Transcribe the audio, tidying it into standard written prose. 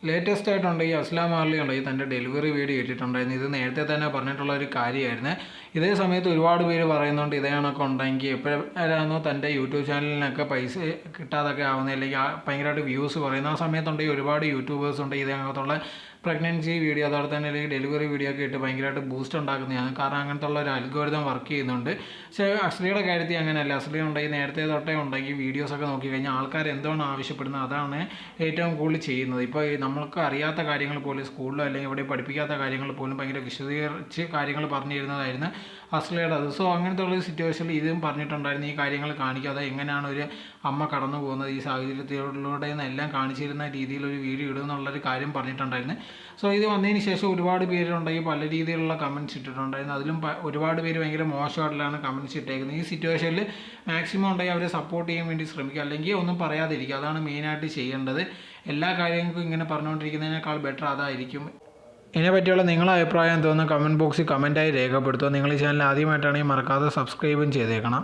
Latest ആയിട്ടുണ്ട് ഈ അസ്ലാം മാർലി ഉണ്ട് ഈ തൻ്റെ ഡെലിവറി വീഡിയോ ഇട്ടിട്ടുണ്ടായിരുന്നു. ഇത് നേരത്തെ തന്നെ പറഞ്ഞിട്ടുള്ള ഒരു കാര്യമായിരുന്നു. ഇതേ സമയത്ത് ഒരുപാട് പേര് പറയുന്നുണ്ട് ഇതേ കണക്ക് ഉണ്ടെങ്കിൽ എപ്പോഴാണോ തൻ്റെ യൂട്യൂബ് ചാനലിനൊക്കെ പൈസ കിട്ടാതൊക്കെ ആവുന്നത്, അല്ലെങ്കിൽ ഭയങ്കരമായിട്ട് വ്യൂസ് പറയുന്ന ആ സമയത്തുണ്ടെങ്കിൽ ഒരുപാട് യൂട്യൂബേഴ്സ് ഉണ്ട് ഇതേ കണക്കത്തുള്ള പ്രഗ്നൻസി വീഡിയോ അതോടെ തന്നെ അല്ലെങ്കിൽ ഡെലിവറി വീഡിയോ ഒക്കെ ഇട്ട് ഭയങ്കരമായിട്ട് ബൂസ്റ്റ് ഉണ്ടാക്കുന്നതാണ്. കാരണം അങ്ങനത്തെ ഉള്ള ഒരു അൽഗോരിതം വർക്ക് ചെയ്യുന്നുണ്ട്. പക്ഷേ അസ്ലിയുടെ കാര്യത്തിൽ അങ്ങനെയല്ല. അസ്ലി ഉണ്ടെങ്കിൽ നേരത്തെ തൊട്ടേ ഉണ്ടെങ്കിൽ വീഡിയോസൊക്കെ നോക്കി കഴിഞ്ഞാൽ ആൾക്കാർ എന്താണ് ആവശ്യപ്പെടുന്നത് അതാണ് ഏറ്റവും കൂടുതൽ ചെയ്യുന്നത്. ഇപ്പോൾ നമ്മൾക്ക് അറിയാത്ത കാര്യങ്ങൾ പോലും സ്കൂളിലോ അല്ലെങ്കിൽ ഇവിടെ പഠിപ്പിക്കാത്ത കാര്യങ്ങൾ പോലും ഭയങ്കര വിശദീകരിച്ച് കാര്യങ്ങൾ പറഞ്ഞു തരുന്നതായിരുന്നു അസ്ലിയുടെ അത്. സോ അങ്ങനത്തെ ഉള്ള സിറ്റുവേഷനിൽ ഇതും പറഞ്ഞിട്ടുണ്ടായിരുന്നു ഈ കാര്യങ്ങൾ കാണിക്കാതെ എങ്ങനെയാണ് ഒരു അമ്മ കടന്നു പോകുന്നത് ഈ സാഹചര്യത്തിലൂടെ എന്നെല്ലാം കാണിച്ചിരുന്ന രീതിയിൽ ഒരു വീഡിയോ ഇടുമെന്നുള്ളൊരു കാര്യം പറഞ്ഞിട്ടുണ്ടായിരുന്നു. സോ ഇത് വന്നതിന് ശേഷം ഒരുപാട് പേരുണ്ടെങ്കിൽ പല രീതിയിലുള്ള കമൻറ്റ്സ് ഇട്ടിട്ടുണ്ടായിരുന്നു. അതിലും ഒരുപാട് പേര് ഭയങ്കര മോശമായിട്ടുള്ളതാണ് കമൻറ്റ്സ് ഇട്ടേക്കുന്നത്. ഈ സിറ്റുവേഷനിൽ മാക്സിമം ഉണ്ടെങ്കിൽ അവരെ സപ്പോർട്ട് ചെയ്യാൻ വേണ്ടി ശ്രമിക്കുക, അല്ലെങ്കിൽ ഒന്നും പറയാതിരിക്കുക. അതാണ് മെയിനായിട്ട് ചെയ്യേണ്ടത്. എല്ലാ കാര്യങ്ങൾക്കും ഇങ്ങനെ പറഞ്ഞുകൊണ്ടിരിക്കുന്നതിനേക്കാൾ ബെറ്റർ അതായിരിക്കും. ഇതിനെപ്പറ്റിയുള്ള നിങ്ങളുടെ അഭിപ്രായം തോന്നുന്ന കമൻറ്റ് ബോക്സിൽ കമൻറ്റായി രേഖപ്പെടുത്തുക. നിങ്ങൾ ഈ ചാനൽ ആദ്യമായിട്ടാണെങ്കിൽ മറക്കാതെ സബ്സ്ക്രൈബും ചെയ്തേക്കണം.